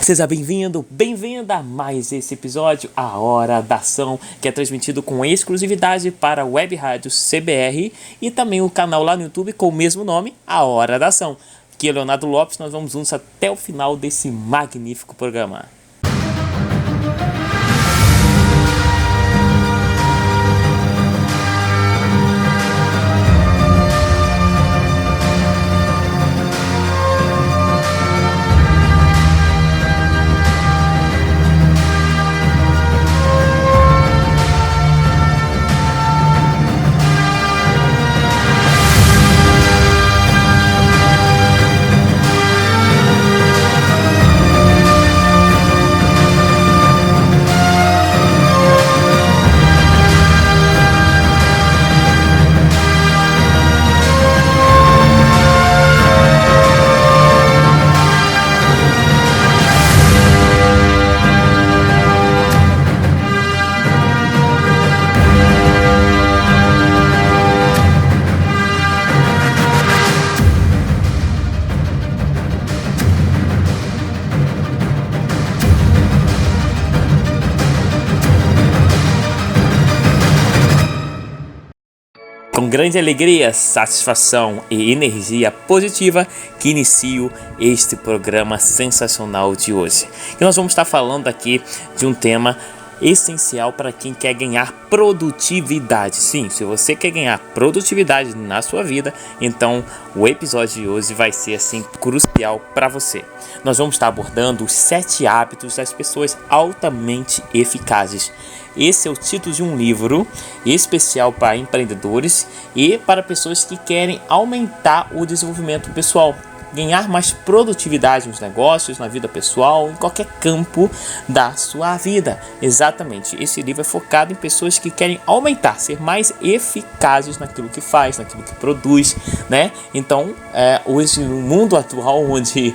Seja bem-vindo, bem-vinda a mais esse episódio, A Hora da Ação, que é transmitido com exclusividade para a Web Rádio CBR e também o canal lá no YouTube com o mesmo nome, A Hora da Ação. Aqui é Leonardo Lopes, nós vamos juntos até o final desse magnífico programa. Com grande alegria, satisfação e energia positiva que inicio este programa sensacional de hoje. E nós vamos estar falando aqui de um tema essencial para quem quer ganhar produtividade. Sim, se você quer ganhar produtividade na sua vida, então o episódio de hoje vai ser assim crucial para você. Nós vamos estar abordando os 7 hábitos das pessoas altamente eficazes. Esse é o título de um livro especial para empreendedores e para pessoas que querem aumentar o desenvolvimento pessoal, ganhar mais produtividade nos negócios, na vida pessoal, em qualquer campo da sua vida. Exatamente, esse livro é focado em pessoas que querem aumentar, ser mais eficazes naquilo que faz, naquilo que produz, né? Então, hoje no mundo atual, onde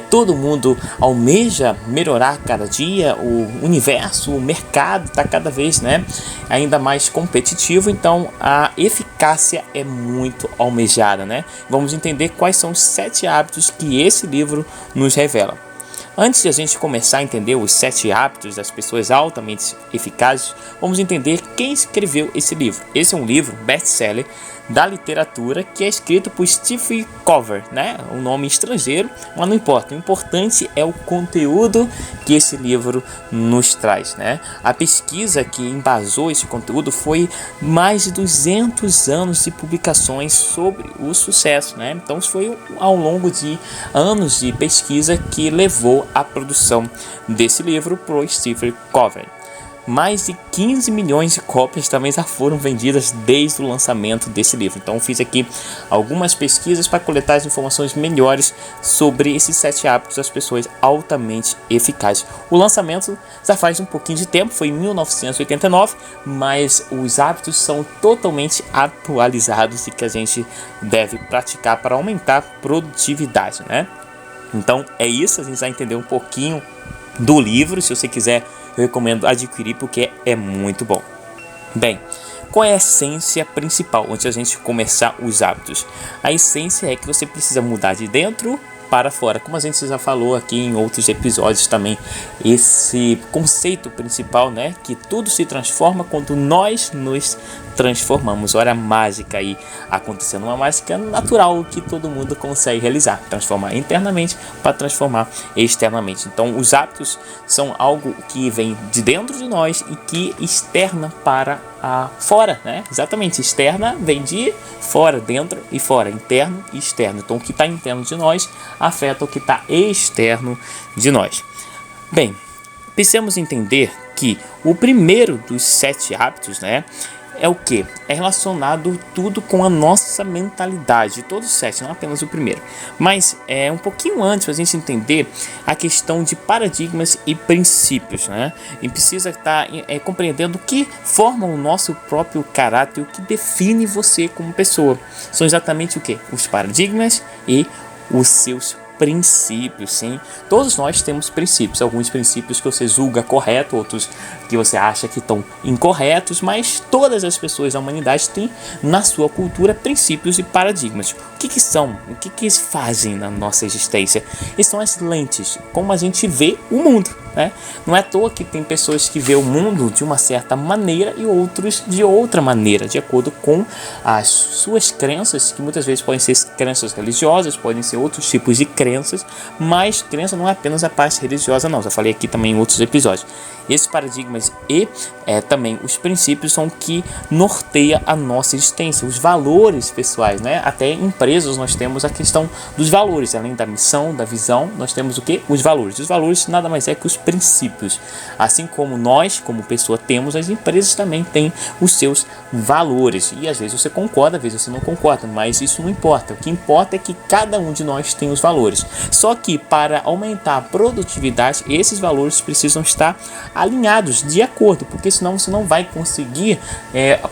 todo mundo almeja melhorar cada dia, o universo, o mercado está cada vez, ainda mais competitivo, então a eficácia é muito almejada, né? Vamos entender quais são os 7 hábitos que esse livro nos revela. Antes de a gente começar a entender os 7 hábitos das pessoas altamente eficazes, vamos entender quem escreveu esse livro. Esse é um livro best-seller da literatura que é escrito por Stephen Covey, um nome estrangeiro, mas não importa. O importante é o conteúdo que esse livro nos traz, A pesquisa que embasou esse conteúdo foi mais de 200 anos de publicações sobre o sucesso, Então isso foi ao longo de anos de pesquisa que levou à produção desse livro por Stephen Covey. Mais de 15 milhões de cópias também já foram vendidas desde o lançamento desse livro. Então fiz aqui algumas pesquisas para coletar as informações melhores sobre esses 7 hábitos das pessoas altamente eficazes. O lançamento já faz um pouquinho de tempo, foi em 1989, mas os hábitos são totalmente atualizados e que a gente deve praticar para aumentar a produtividade, Então é isso, a gente vai entender um pouquinho do livro. Se você quiser, eu recomendo adquirir porque é muito bom. Bem, qual é a essência principal antes de a gente começar os hábitos? A essência é que você precisa mudar de dentro para fora, como a gente já falou aqui em outros episódios também, esse conceito principal, que tudo se transforma quando nós nos transformamos. Olha a mágica aí acontecendo, uma mágica natural que todo mundo consegue realizar, transformar internamente para transformar externamente. Então os hábitos são algo que vem de dentro de nós e que externa para fora, Exatamente, externa vem de fora, dentro e fora, interno e externo. Então o que está interno de nós afeta o que está externo de nós. Bem, precisamos entender que o primeiro dos 7 hábitos, é o que? É relacionado tudo com a nossa mentalidade. Todos os 7, não apenas o primeiro. Mas um pouquinho antes, para a gente entender a questão de paradigmas e princípios, E precisa estar compreendendo o que forma o nosso próprio caráter, o que define você como pessoa. São exatamente o que? Os paradigmas e os seus princípios, sim. Todos nós temos princípios, alguns princípios que você julga correto, outros que você acha que estão incorretos, mas todas as pessoas da humanidade têm na sua cultura princípios e paradigmas. O que são? O que eles fazem na nossa existência? E são as lentes, como a gente vê o mundo, né? Não é à toa que tem pessoas que vê o mundo de uma certa maneira e outros de outra maneira, de acordo com as suas crenças, que muitas vezes podem ser crenças religiosas, podem ser outros tipos de crenças, mas crença não é apenas a parte religiosa não, já falei aqui também em outros episódios. Esses paradigmas e também os princípios são o que norteia a nossa existência, os valores pessoais, né? Até em empresas nós temos a questão dos valores, além da missão, da visão, nós temos o que? Os valores. Os valores nada mais é que os princípios. Assim como nós, como pessoa, temos, as empresas também têm os seus valores. E às vezes você concorda, às vezes você não concorda, mas isso não importa. O que importa é que cada um de nós tem os valores. Só que para aumentar a produtividade, esses valores precisam estar alinhados, de acordo, porque senão você não vai conseguir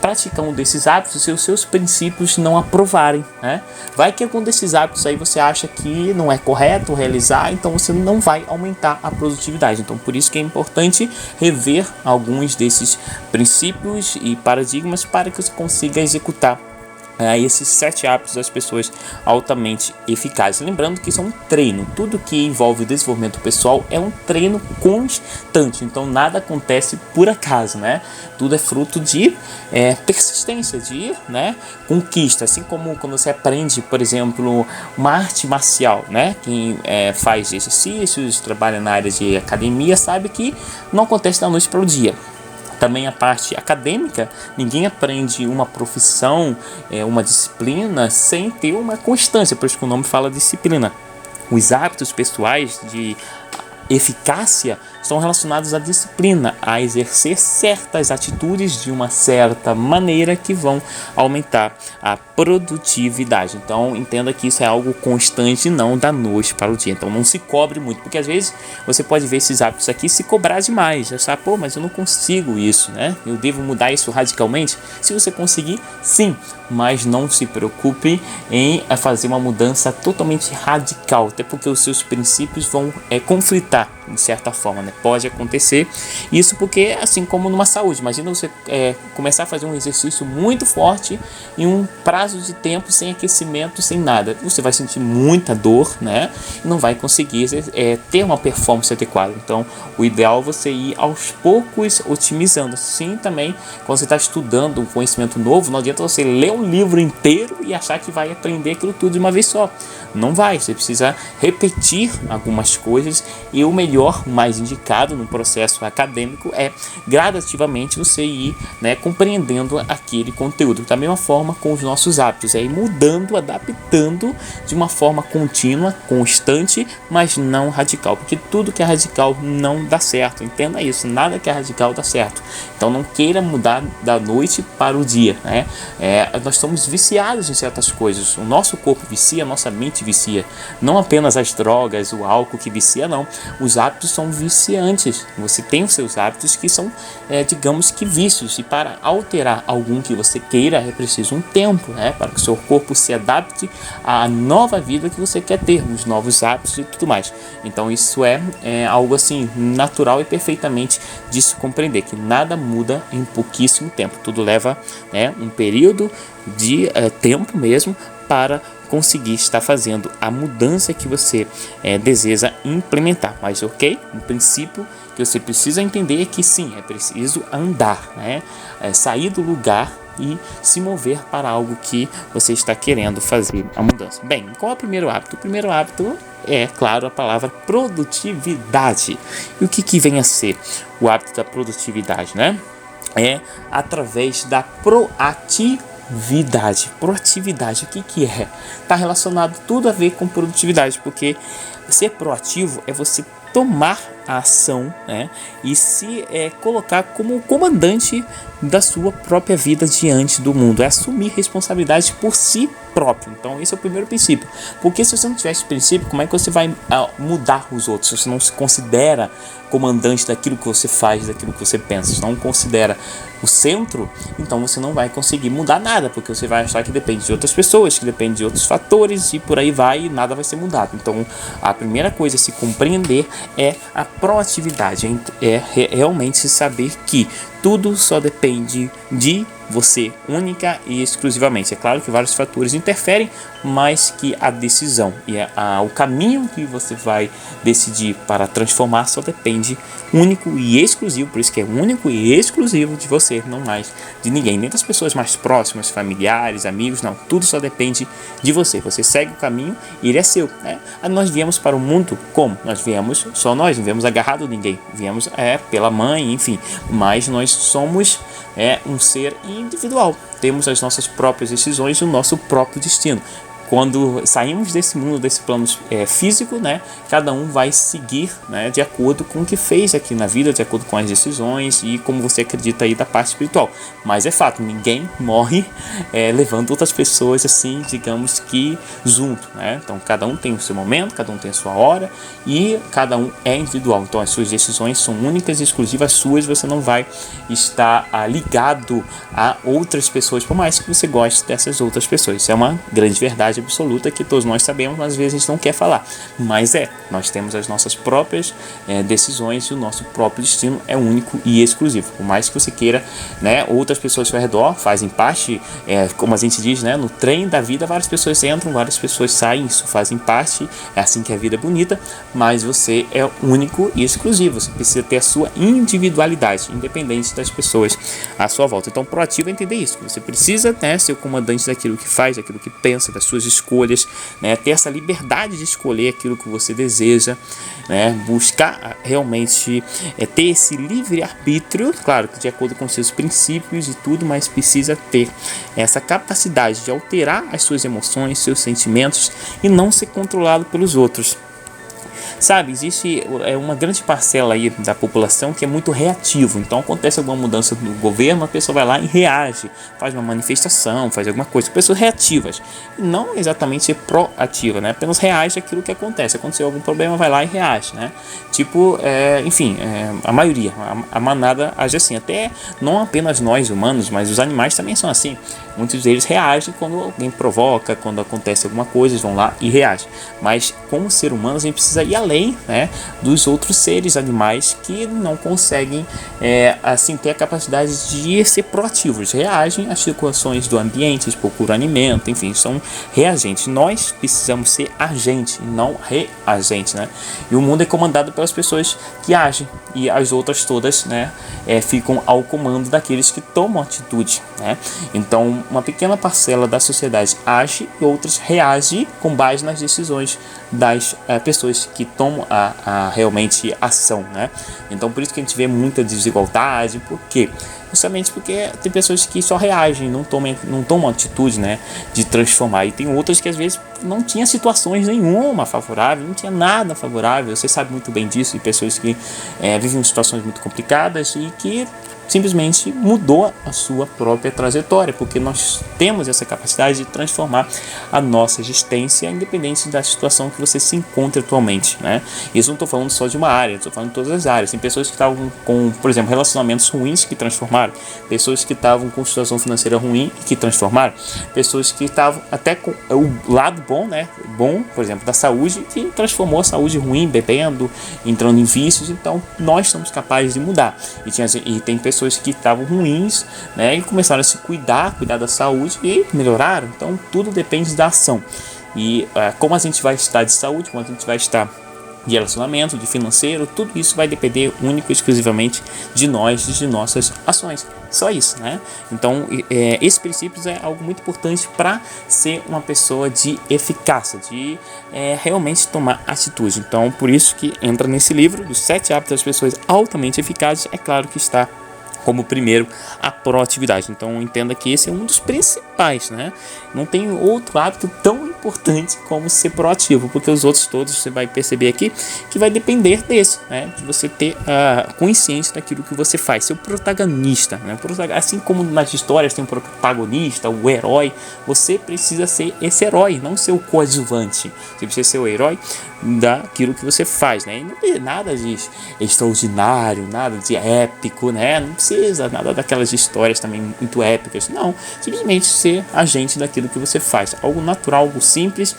praticar um desses hábitos se os seus princípios não aprovarem, né? Vai que algum desses hábitos aí você acha que não é correto realizar, então você não vai aumentar a produtividade. Então por isso que é importante rever alguns desses princípios e paradigmas para que você consiga executar esses 7 hábitos das pessoas altamente eficazes. Lembrando que isso é um treino, tudo que envolve o desenvolvimento pessoal é um treino constante, então nada acontece por acaso, né? Tudo é fruto de persistência, de conquista, assim como quando você aprende, por exemplo, uma arte marcial, né? Quem faz exercícios, trabalha na área de academia, sabe que não acontece da noite para o dia. Também a parte acadêmica, ninguém aprende uma profissão, uma disciplina sem ter uma constância, por isso que o nome fala disciplina. Os hábitos pessoais de eficácia estão relacionados à disciplina, a exercer certas atitudes de uma certa maneira que vão aumentar a produtividade. Então entenda que isso é algo constante, não da noite para o dia. Então não se cobre muito, porque às vezes você pode ver esses hábitos aqui se cobrar demais. Já sabe, mas eu não consigo isso, né? Eu devo mudar isso radicalmente? Se você conseguir, sim, mas não se preocupe em fazer uma mudança totalmente radical, até porque os seus princípios vão conflitar de certa forma, né? Pode acontecer isso porque, assim como numa saúde, imagina você começar a fazer um exercício muito forte em um prazo de tempo sem aquecimento, sem nada, você vai sentir muita dor, né? E não vai conseguir ter uma performance adequada. Então o ideal é você ir aos poucos otimizando. Assim também quando você está estudando um conhecimento novo, não adianta você ler um livro inteiro e achar que vai aprender aquilo tudo de uma vez só. Não vai, você precisa repetir algumas coisas, e o melhor, mais indicado no processo acadêmico é gradativamente você ir compreendendo aquele conteúdo. Da mesma forma com os nossos hábitos, ir mudando, adaptando de uma forma contínua, constante, mas não radical, porque tudo que é radical não dá certo. Entenda isso, nada que é radical dá certo. Então não queira mudar da noite para o dia, né? Nós somos viciados em certas coisas, o nosso corpo vicia, a nossa mente vicia, não apenas as drogas, o álcool que vicia, não. Os hábitos são viciantes. Você tem os seus hábitos que são, digamos que vícios, e para alterar algum que você queira é preciso um tempo, para que o seu corpo se adapte à nova vida que você quer ter, os novos hábitos e tudo mais. Então isso é algo assim natural e perfeitamente de se compreender, que nada muda em pouquíssimo tempo, tudo leva um período de tempo mesmo para conseguir estar fazendo a mudança que você deseja implementar. Mas ok, um princípio que você precisa entender é que sim, é preciso andar, sair do lugar e se mover para algo que você está querendo fazer a mudança. Bem, qual é o primeiro hábito? O primeiro hábito é, claro, a palavra produtividade. E o que vem a ser o hábito da produtividade, É através da proatividade. Proatividade, o que é? Está relacionado tudo a ver com produtividade, porque ser proativo é você tomar a ação, e se colocar como comandante da sua própria vida diante do mundo, é assumir responsabilidade por si próprio. Então esse é o primeiro princípio, porque se você não tiver esse princípio, como é que você vai mudar os outros? Se você não se considera comandante daquilo que você faz, daquilo que você pensa, se não considera o centro, então você não vai conseguir mudar nada, porque você vai achar que depende de outras pessoas, que depende de outros fatores, e por aí vai, e nada vai ser mudado. Então a primeira coisa a se compreender é a proatividade, é realmente saber que tudo só depende de você, única e exclusivamente. É claro que vários fatores interferem, mas que a decisão e o caminho que você vai decidir para transformar só depende único e exclusivo, por isso que é único e exclusivo de você, não mais de ninguém, nem das pessoas mais próximas, familiares, amigos, não, tudo só depende de você. Você segue o caminho e ele é seu, né? Nós viemos para o mundo como? Nós viemos, só nós, não viemos agarrado a ninguém, viemos pela mãe, enfim, mas nós somos um ser individual, temos as nossas próprias decisões e o nosso próprio destino. Quando saímos desse mundo, desse plano físico, né, cada um vai seguir, né, de acordo com o que fez aqui na vida, de acordo com as decisões e como você acredita aí da parte espiritual. Mas é fato, ninguém morre levando outras pessoas assim, digamos que junto, né? Então cada um tem o seu momento, cada um tem a sua hora e cada um é individual. Então as suas decisões são únicas e exclusivas suas, você não vai estar ligado a outras pessoas, por mais que você goste dessas outras pessoas. Isso é uma grande verdade absoluta que todos nós sabemos, mas às vezes a gente não quer falar, mas nós temos as nossas próprias decisões e o nosso próprio destino é único e exclusivo, por mais que você queira, né, outras pessoas ao seu redor fazem parte, como a gente diz, né, no trem da vida, várias pessoas entram, várias pessoas saem, isso fazem parte, é assim que a vida é bonita, mas você é único e exclusivo, você precisa ter a sua individualidade, independente das pessoas à sua volta. Então proativo é entender isso, que você precisa, né, ser o comandante daquilo que faz, daquilo que pensa, das suas escolhas, né, ter essa liberdade de escolher aquilo que você deseja, né, buscar realmente ter esse livre-arbítrio, claro que de acordo com seus princípios e tudo, mas precisa ter essa capacidade de alterar as suas emoções, seus sentimentos e não ser controlado pelos outros. Sabe, existe uma grande parcela aí da população que é muito reativo, então acontece alguma mudança no governo, a pessoa vai lá e reage, faz uma manifestação, faz alguma coisa, pessoas reativas, não exatamente proativa, né, apenas reage àquilo que acontece, aconteceu algum problema, vai lá e reage, né, tipo, a maioria, a manada age assim, até não apenas nós humanos, mas os animais também são assim, muitos deles reagem quando alguém provoca, quando acontece alguma coisa, eles vão lá e reagem, mas como ser humano a gente precisa ir além, né, dos outros seres animais que não conseguem assim ter a capacidade de ser proativos, reagem às situações do ambiente, procuram alimento, enfim, são reagentes. Nós precisamos ser agente, não reagente, né? E o mundo é comandado pelas pessoas que agem e as outras todas, né, ficam ao comando daqueles que tomam atitude, né? Então uma pequena parcela da sociedade age e outras reagem com base nas decisões das pessoas que tomam realmente ação, né? Então por isso que a gente vê muita desigualdade, por quê? Justamente porque tem pessoas que só reagem, não tomam atitude, né, de transformar, e tem outras que às vezes não tinha situações nenhuma favorável, não tinha nada favorável, você sabe muito bem disso, e pessoas que vivem situações muito complicadas e que simplesmente mudou a sua própria trajetória, porque nós temos essa capacidade de transformar a nossa existência, independente da situação que você se encontra atualmente, né? Isso não estou falando só de uma área, estou falando de todas as áreas. Tem pessoas que estavam com, por exemplo, relacionamentos ruins que transformaram, pessoas que estavam com situação financeira ruim que transformaram, pessoas que estavam até com o lado bom, né? Bom, por exemplo, da saúde, que transformou a saúde ruim, bebendo, entrando em vícios. Então, nós somos capazes de mudar. E tem pessoas que estavam ruins, né, e começaram a se cuidar da saúde e melhoraram. Então tudo depende da ação e como a gente vai estar de saúde, como a gente vai estar de relacionamento, de financeiro, tudo isso vai depender único e exclusivamente de nós, de nossas ações, só isso, né? Então esses princípios é algo muito importante para ser uma pessoa de eficácia, de realmente tomar atitude. Então por isso que entra nesse livro dos 7 hábitos das pessoas altamente eficazes, é claro que está Como primeiro, a proatividade. Então entenda que esse é um dos principais, né? Não tem outro hábito tão importante como ser proativo, porque os outros todos você vai perceber aqui que vai depender desse, né? De você ter a consciência daquilo que você faz, ser o protagonista, né? Assim como nas histórias tem um protagonista, o herói, você precisa ser esse herói, não ser o coadjuvante. Você precisa ser o herói daquilo que você faz, né? E não tem nada de extraordinário, nada de épico, né? Não precisa nada daquelas histórias também muito épicas, não. Simplesmente ser agente daquilo que você faz, algo natural, algo simples,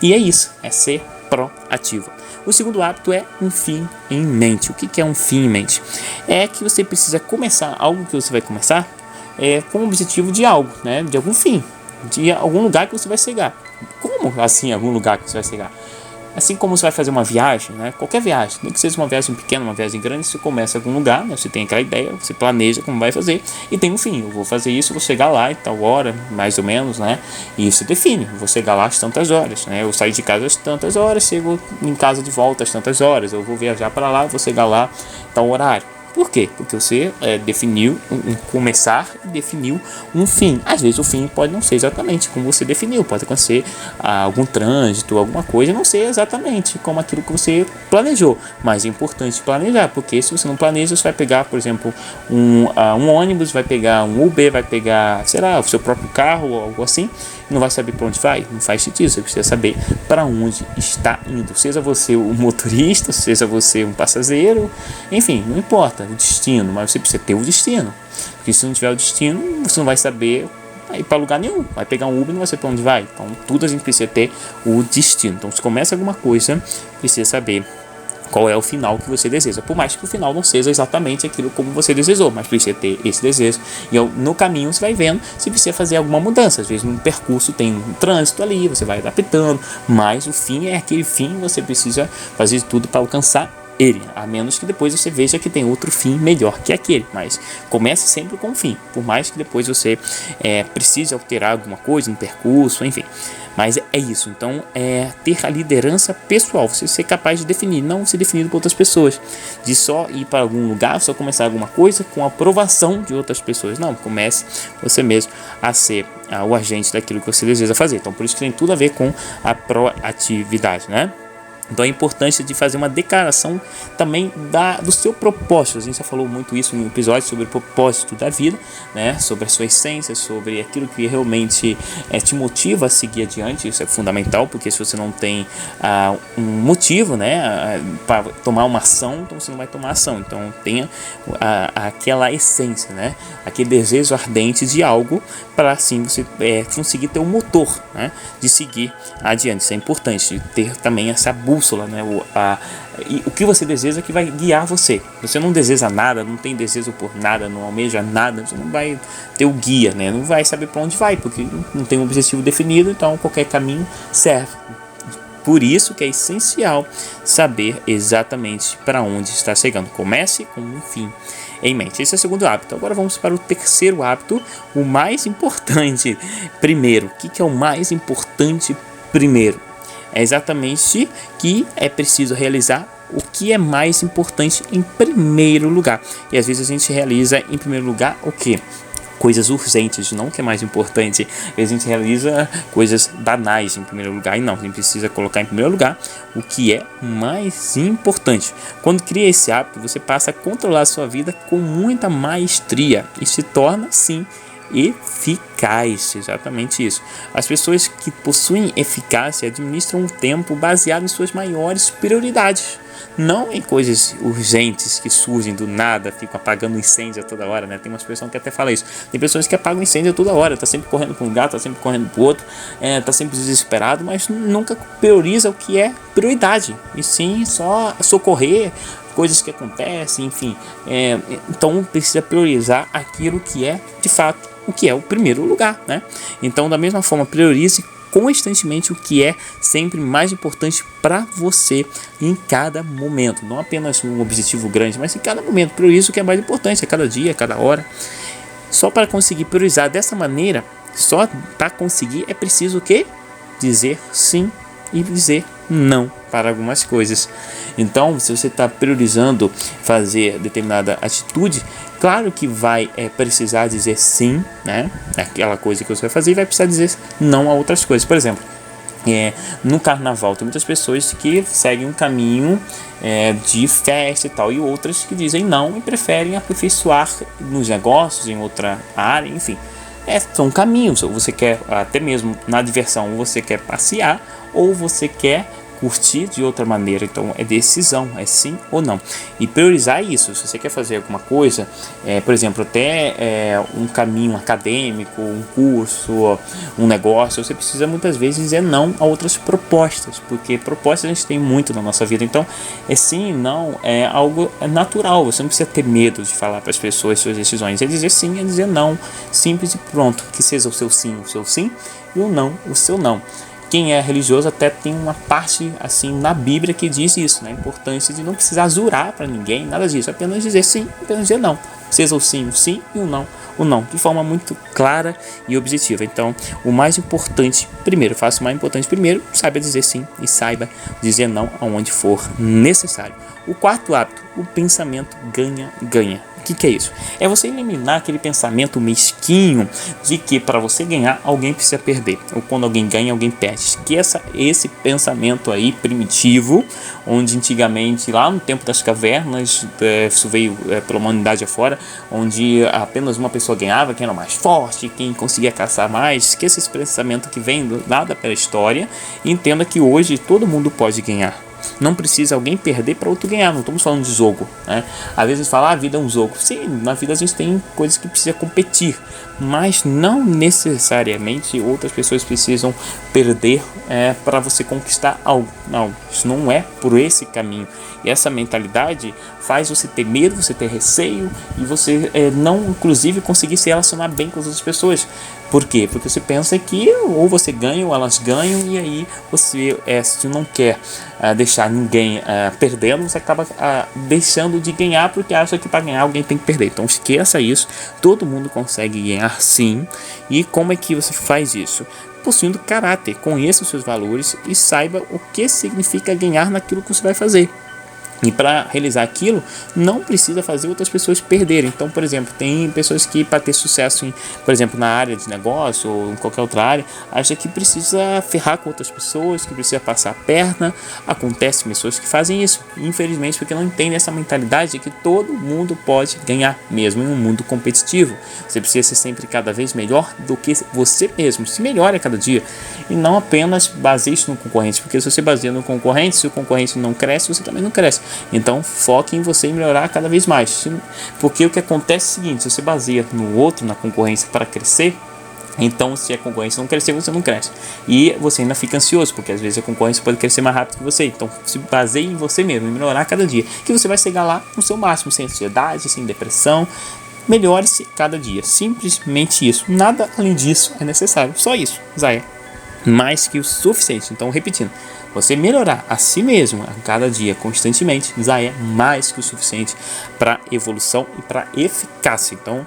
e é isso, é ser proativo. O segundo hábito é um fim em mente. O que é um fim em mente? É que você precisa começar algo que você vai começar com o objetivo de algo, né? De algum fim, de algum lugar que você vai chegar. Como assim algum lugar que você vai chegar? Assim como você vai fazer uma viagem, né? Qualquer viagem, nem que seja uma viagem pequena, uma viagem grande, você começa em algum lugar, né? Você tem aquela ideia, você planeja como vai fazer e tem um fim. Eu vou fazer isso, vou chegar lá em tal hora, mais ou menos, né? E você define, vou chegar lá às tantas horas, né? Eu saio de casa às tantas horas, chego em casa de volta às tantas horas. Eu vou viajar para lá, vou chegar lá tal horário. Por quê? Porque você definiu um começar e definiu um fim. Às vezes o fim pode não ser exatamente como você definiu. Pode acontecer algum trânsito, alguma coisa, e não ser exatamente como aquilo que você planejou. Mas é importante planejar, porque se você não planeja, você vai pegar, por exemplo, um ônibus, vai pegar um Uber, vai pegar, sei lá, o seu próprio carro ou algo assim, e não vai saber para onde vai. Não faz sentido. Você precisa saber para onde está indo. Seja você o motorista, seja você um passageiro, enfim, não importa o destino, mas você precisa ter o destino, porque se não tiver o destino, você não vai saber ir para lugar nenhum, vai pegar um Uber e não vai saber para onde vai. Então tudo a gente precisa ter o destino. Então se começa alguma coisa, precisa saber qual é o final que você deseja, por mais que o final não seja exatamente aquilo como você desejou, mas precisa ter esse desejo, e no caminho você vai vendo se precisa fazer alguma mudança. Às vezes no percurso tem um trânsito ali, você vai adaptando, mas o fim é aquele fim, você precisa fazer de tudo para alcançar ele, a menos que depois você veja que tem outro fim melhor que aquele, mas comece sempre com o fim, por mais que depois você precise alterar alguma coisa no percurso, enfim. Mas é isso, então ter a liderança pessoal, você ser capaz de definir, não ser definido por outras pessoas, de só ir para algum lugar, só começar alguma coisa com a aprovação de outras pessoas. Não, comece você mesmo a ser o agente daquilo que você deseja fazer. Então por isso que tem tudo a ver com a proatividade, né? Então a importância de fazer uma declaração também do seu propósito. A gente já falou muito isso no episódio sobre o propósito da vida, né? Sobre a sua essência, sobre aquilo que realmente te motiva a seguir adiante. Isso é fundamental, porque se você não tem um motivo, né, para tomar uma ação, então você não vai tomar ação. Então tenha aquela essência, né? Aquele desejo ardente de algo, para assim você conseguir ter um motor, né, de seguir adiante. Isso é importante, ter também essa bússola, né, o que você deseja que vai guiar você. Você não deseja nada, não tem desejo por nada, não almeja nada, você não vai ter o guia, né, não vai saber para onde vai, porque não tem um objetivo definido, então qualquer caminho serve. Por isso que é essencial saber exatamente para onde está chegando. Comece com um fim em mente. Esse é o segundo hábito. Agora vamos para o terceiro hábito, o mais importante primeiro. O que é o mais importante primeiro? É exatamente que é preciso realizar o que é mais importante em primeiro lugar. E às vezes a gente realiza em primeiro lugar o quê? Coisas urgentes, não o que é mais importante. A gente realiza coisas banais em primeiro lugar, e não, a gente precisa colocar em primeiro lugar o que é mais importante. Quando cria esse hábito, você passa a controlar a sua vida com muita maestria e se torna, sim, eficaz. Exatamente isso. As pessoas que possuem eficácia administram o tempo baseado em suas maiores prioridades, não em coisas urgentes que surgem do nada, ficam apagando incêndio a toda hora, né? Tem umas pessoas que até falam isso. Tem pessoas que apagam incêndio a toda hora, tá sempre correndo para um lugar, tá sempre correndo para o outro, tá sempre desesperado, mas nunca prioriza o que é prioridade, e sim só socorrer coisas que acontecem, enfim. Então precisa priorizar aquilo que é de fato o que é o primeiro lugar, né? Então da mesma forma, priorize constantemente o que é sempre mais importante para você em cada momento, não apenas um objetivo grande, mas em cada momento. Priorize o que é mais importante a cada dia, a cada hora. Só para conseguir priorizar dessa maneira, só para conseguir é preciso o quê? Dizer sim e dizer não para algumas coisas. Então, se você está priorizando fazer determinada atitude, claro que vai precisar dizer sim, né? Aquela coisa que você vai fazer, e vai precisar dizer não a outras coisas. Por exemplo, no carnaval tem muitas pessoas que seguem um caminho de festa e tal, e outras que dizem não e preferem aperfeiçoar nos negócios, em outra área, enfim. São caminhos. Ou você quer, até mesmo na diversão, você quer passear ou você quer curtir de outra maneira. Então é decisão, é sim ou não, e priorizar isso. Se você quer fazer alguma coisa, por exemplo, até um caminho acadêmico, um curso, um negócio, você precisa muitas vezes dizer não a outras propostas, porque propostas a gente tem muito na nossa vida. Então sim e não é algo natural. Você não precisa ter medo de falar para as pessoas suas decisões. É dizer sim, é dizer não, simples e pronto. Que seja o seu sim e o não o seu não. Quem é religioso até tem uma parte assim na Bíblia que diz isso, né? A importância de não precisar jurar para ninguém, nada disso, apenas dizer sim, apenas dizer não. Seja o sim e o não, de forma muito clara e objetiva. Então, o mais importante primeiro, faça o mais importante primeiro, saiba dizer sim e saiba dizer não aonde for necessário. O quarto hábito, o pensamento ganha. O que é isso? É você eliminar aquele pensamento mesquinho de que para você ganhar, alguém precisa perder. Ou quando alguém ganha, alguém perde. Esqueça esse pensamento aí primitivo, onde antigamente, lá no tempo das cavernas, isso veio pela humanidade afora, onde apenas uma pessoa ganhava, quem era mais forte, quem conseguia caçar mais. Esqueça esse pensamento que vem nada pela história e entenda que hoje todo mundo pode ganhar. Não precisa alguém perder para outro ganhar. Não estamos falando de jogo, né? Às vezes fala, a vida é um jogo. Sim, na vida a gente tem coisas que precisa competir, mas não necessariamente outras pessoas precisam perder para você conquistar algo. Não, isso não é por esse caminho. E essa mentalidade faz você ter medo, você ter receio e você não, inclusive, conseguir se relacionar bem com as outras pessoas. Por quê? Porque você pensa que ou você ganha ou elas ganham, e aí você, se não quer deixar ninguém perdendo, você acaba deixando de ganhar porque acha que para ganhar alguém tem que perder. Então esqueça isso, todo mundo consegue ganhar sim. E como é que você faz isso? Possuindo caráter, conheça os seus valores e saiba o que significa ganhar naquilo que você vai fazer. E para realizar aquilo, não precisa fazer outras pessoas perderem. Então, por exemplo, tem pessoas que para ter sucesso, por exemplo, na área de negócio ou em qualquer outra área, acha que precisa ferrar com outras pessoas, que precisa passar a perna. Acontece pessoas que fazem isso, infelizmente, porque não entendem essa mentalidade de que todo mundo pode ganhar, mesmo em um mundo competitivo. Você precisa ser sempre cada vez melhor do que você mesmo, se melhore a cada dia. E não apenas baseie-se no concorrente, porque se você baseia no concorrente, se o concorrente não cresce, você também não cresce. Então foque em você melhorar cada vez mais, porque o que acontece é o seguinte: se você baseia no outro, na concorrência para crescer, então se a concorrência não crescer, você não cresce e você ainda fica ansioso, porque às vezes a concorrência pode crescer mais rápido que você. Então se baseie em você mesmo, em melhorar cada dia, que você vai chegar lá no seu máximo, sem ansiedade, sem depressão. Melhore-se cada dia, simplesmente isso, nada além disso é necessário, só isso, Zaya, mais que o suficiente. Então, repetindo, você melhorar a si mesmo a cada dia, constantemente, já é mais que o suficiente para evolução e para eficácia. Então,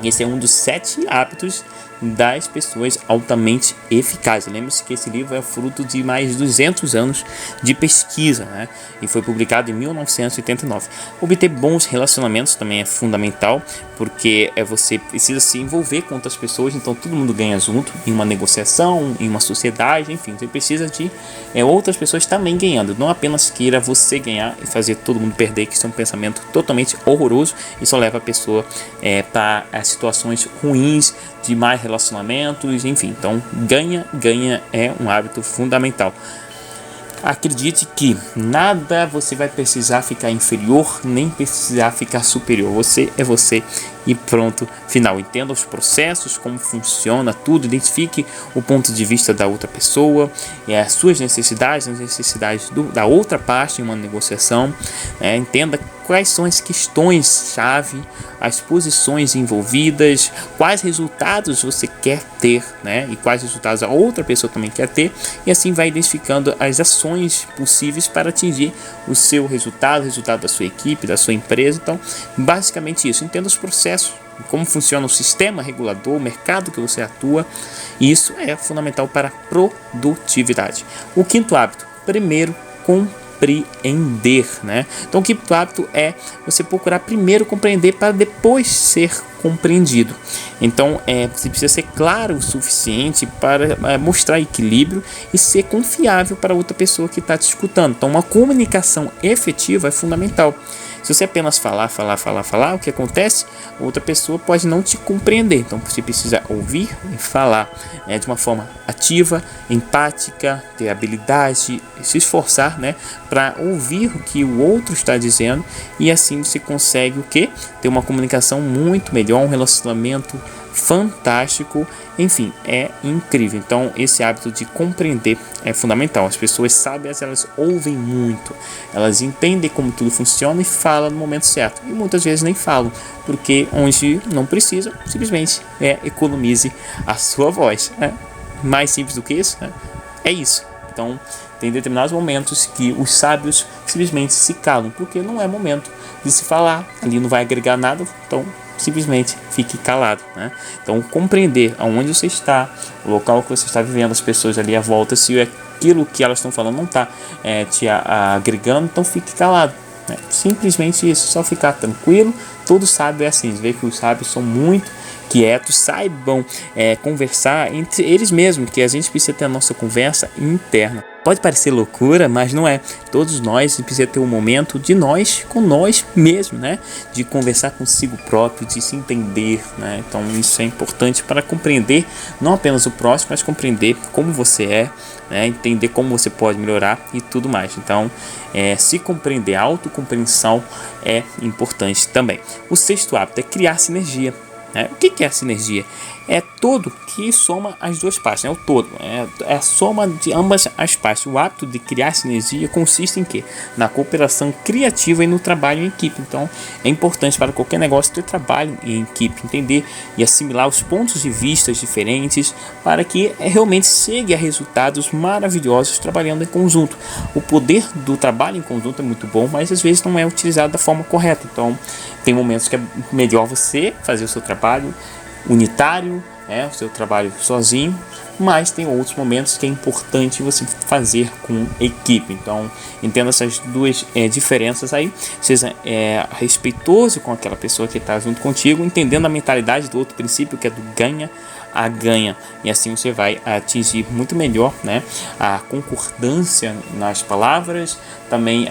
esse é um dos 7 hábitos das pessoas altamente eficazes. Lembre-se que esse livro é fruto de mais de 200 anos de pesquisa, né? E foi publicado em 1989. Obter bons relacionamentos também é fundamental, porque você precisa se envolver com outras pessoas, então todo mundo ganha junto em uma negociação, em uma sociedade, enfim, você precisa de outras pessoas também ganhando, não apenas queira você ganhar e fazer todo mundo perder, que isso é um pensamento totalmente horroroso e só leva a pessoa para situações ruins, de mais relacionamentos, enfim. Então ganha é um hábito fundamental. Acredite que nada você vai precisar ficar inferior, nem precisar ficar superior. Você é você e pronto, final. Entenda os processos, como funciona tudo, identifique o ponto de vista da outra pessoa, as suas necessidades, as necessidades da outra parte em uma negociação, entenda quais são as questões-chave, as posições envolvidas, quais resultados você quer ter, e quais resultados a outra pessoa também quer ter, e assim vai identificando as ações possíveis para atingir o seu resultado, o resultado da sua equipe, da sua empresa. Então, basicamente isso, entenda os processos, como funciona o sistema regulador, o mercado que você atua, e isso é fundamental para a produtividade. O quinto hábito, primeiro compreender, né? Então o quinto hábito é você procurar primeiro compreender para depois ser compreendido. Então você precisa ser claro o suficiente para mostrar equilíbrio e ser confiável para outra pessoa que está te escutando. Então uma comunicação efetiva é fundamental. Se você apenas falar, o que acontece? Outra pessoa pode não te compreender. Então você precisa ouvir e falar de uma forma ativa, empática, ter habilidade, se esforçar, para ouvir o que o outro está dizendo, e assim você consegue o quê? Ter uma comunicação muito melhor, um relacionamento fantástico, enfim, é incrível. Então esse hábito de compreender é fundamental. As pessoas sábias, elas ouvem muito, elas entendem como tudo funciona e falam no momento certo, e muitas vezes nem falam, porque onde não precisa, simplesmente economize a sua voz. Mais simples do que isso, é isso. Então tem determinados momentos que os sábios simplesmente se calam, porque não é momento de se falar, ali não vai agregar nada, então simplesmente fique calado, Então compreender aonde você está, o local que você está vivendo, as pessoas ali à volta, se aquilo que elas estão falando não está te agregando, então fique calado, Simplesmente isso, só ficar tranquilo. Todo sábio é assim, vê que os sábios são muito quietos, saibam conversar entre eles mesmos, que a gente precisa ter a nossa conversa interna. Pode parecer loucura, mas não é. Todos nós precisamos ter um momento de nós com nós mesmos, de conversar consigo próprio, de se entender, Então isso é importante para compreender não apenas o próximo, mas compreender como você é, entender como você pode melhorar e tudo mais. Então se compreender, a autocompreensão é importante também. O sexto hábito é criar sinergia. O que é a sinergia? É todo que soma as duas partes, o todo, é a soma de ambas as partes. O hábito de criar sinergia consiste em quê? Na cooperação criativa e no trabalho em equipe. Então é importante para qualquer negócio ter trabalho em equipe, entender e assimilar os pontos de vista diferentes para que realmente chegue a resultados maravilhosos trabalhando em conjunto. O poder do trabalho em conjunto é muito bom, mas às vezes não é utilizado da forma correta. Então tem momentos que é melhor você fazer o seu trabalho unitário, o seu trabalho sozinho, mas tem outros momentos que é importante você fazer com equipe. Então entenda essas duas diferenças aí, seja respeitoso com aquela pessoa que está junto contigo, entendendo a mentalidade do outro princípio, que é do ganha a ganha, e assim você vai atingir muito melhor a concordância nas palavras, também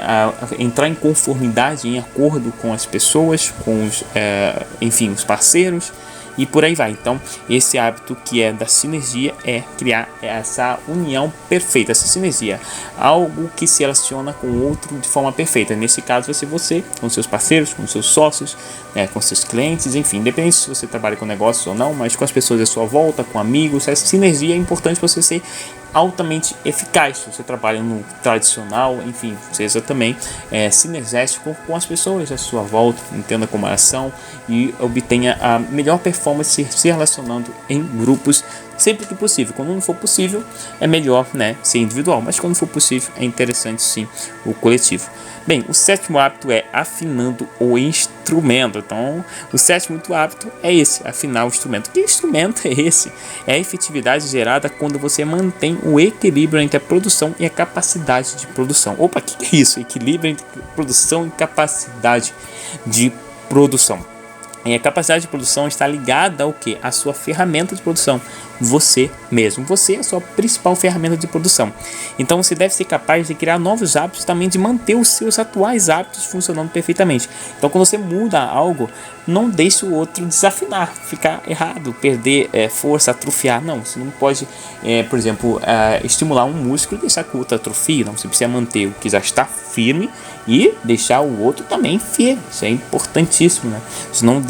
entrar em conformidade, em acordo com as pessoas, com os parceiros, e por aí vai. Então esse hábito que é da sinergia é criar essa união perfeita, essa sinergia, algo que se relaciona com o outro de forma perfeita. Nesse caso vai ser você com seus parceiros, com seus sócios, com seus clientes, enfim, independente se você trabalha com negócios ou não, mas com as pessoas à sua volta, com amigos. Essa sinergia é importante para você ser altamente eficaz. Se você trabalha no tradicional, enfim, seja também sinergético com as pessoas à sua volta, entenda como elas são e obtenha a melhor performance se relacionando em grupos sempre que possível. Quando não for possível, é melhor ser individual, mas quando for possível, é interessante sim o coletivo. Bem, o sétimo hábito é afinando o instrumento. Então, o sétimo hábito é esse, afinar o instrumento. Que instrumento é esse? É a efetividade gerada quando você mantém o equilíbrio entre a produção e a capacidade de produção. Opa, o que é isso? Equilíbrio entre produção e capacidade de produção. E a capacidade de produção está ligada ao quê? A sua ferramenta de produção, você mesmo. Você é a sua principal ferramenta de produção. Então você deve ser capaz de criar novos hábitos, também de manter os seus atuais hábitos funcionando perfeitamente. Então quando você muda algo, não deixe o outro desafinar, ficar errado, perder força, atrofiar. Não, você não pode, por exemplo, estimular um músculo e deixar que o outro atrofie. Não, você precisa manter o que já está firme e deixar o outro também firme. Isso é importantíssimo, Você não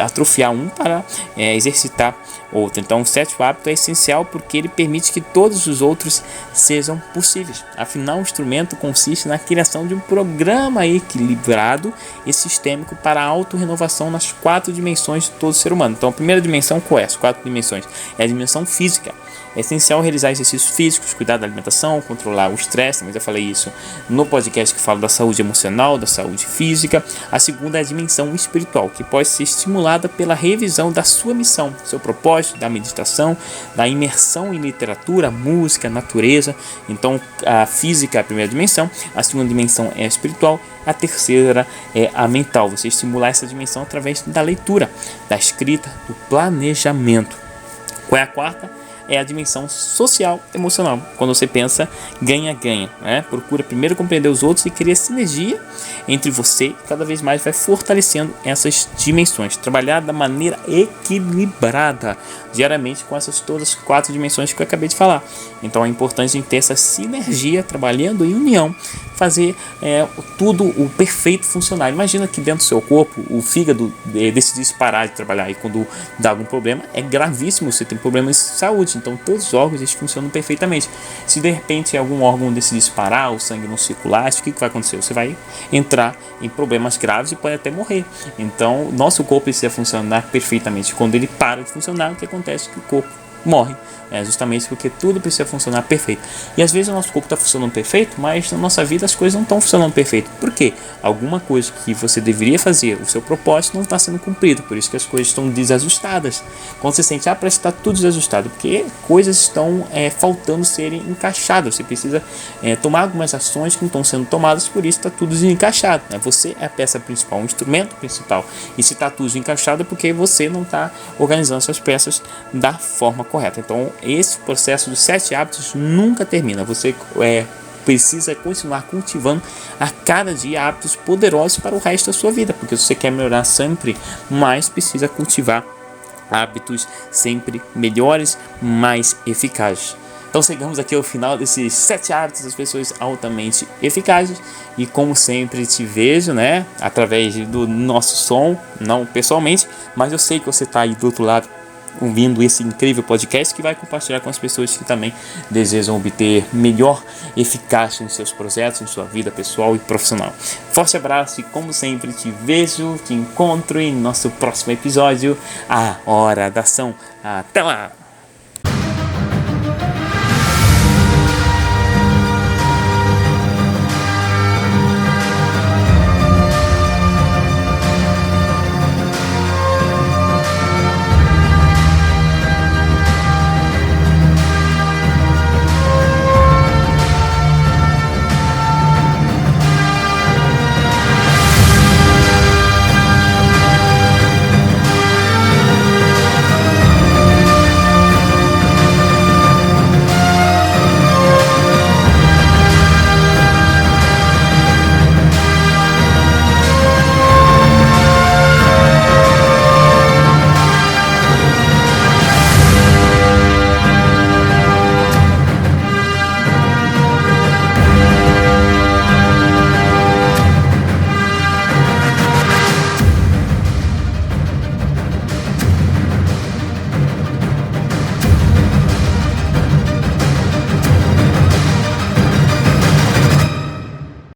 atrofiar um para exercitar outro. Então o sétimo hábito é essencial porque ele permite que todos os outros sejam possíveis. Afinal, o instrumento consiste na criação de um programa equilibrado e sistêmico para a autorrenovação nas 4 dimensões de todo ser humano. Então a primeira dimensão qual é? As 4 dimensões é a dimensão física, É essencial realizar exercícios físicos, cuidar da alimentação, controlar o estresse, mas eu falei isso no podcast que fala da saúde emocional, da saúde física. A segunda é a dimensão espiritual, que pode ser estimulada pela revisão da sua missão, seu propósito, da meditação, da imersão em literatura, música, natureza. Então, a física é a primeira dimensão, a segunda dimensão é a espiritual, a terceira é a mental. Você estimular essa dimensão através da leitura, da escrita, do planejamento. Qual é a quarta? É a dimensão social emocional. Quando você pensa ganha-ganha, né? Procura primeiro compreender os outros e criar sinergia entre você e cada vez mais vai fortalecendo essas dimensões. Trabalhar da maneira equilibrada diariamente com essas todas as 4 dimensões que eu acabei de falar. Então é importante a gente ter essa sinergia trabalhando em união, fazer tudo o perfeito funcionar. Imagina que dentro do seu corpo o fígado decidisse parar de trabalhar e quando dá algum problema, é gravíssimo, você tem problemas de saúde. Então todos os órgãos eles funcionam perfeitamente. Se de repente algum órgão decidir parar, o sangue não circular, o que vai acontecer? Você vai entrar em problemas graves e pode até morrer. Então nosso corpo precisa funcionar perfeitamente. Quando ele para de funcionar, o que acontece? Que o corpo morre. Justamente porque tudo precisa funcionar perfeito. E às vezes o nosso corpo está funcionando perfeito, mas na nossa vida as coisas não estão funcionando perfeito. Por quê? Alguma coisa que você deveria fazer, o seu propósito não está sendo cumprido. Por isso que as coisas estão desajustadas. Quando você sente, parece que está tudo desajustado, porque coisas estão faltando serem encaixadas. Você precisa tomar algumas ações que não estão sendo tomadas, por isso está tudo desencaixado. Você é a peça principal, o instrumento principal. E se está tudo desencaixado é porque você não está organizando essas peças da forma correta. Então, esse processo dos 7 hábitos nunca termina. Você precisa continuar cultivando a cada dia hábitos poderosos para o resto da sua vida, porque se você quer melhorar sempre mais, precisa cultivar hábitos sempre melhores, mais eficazes. Então chegamos aqui ao final desses 7 hábitos das pessoas altamente eficazes e como sempre te vejo, através do nosso som, não pessoalmente, mas eu sei que você está aí do outro lado ouvindo esse incrível podcast que vai compartilhar com as pessoas que também desejam obter melhor eficácia em seus projetos, em sua vida pessoal e profissional. Forte abraço e como sempre te vejo, te encontro em nosso próximo episódio, A Hora da Ação. Até lá!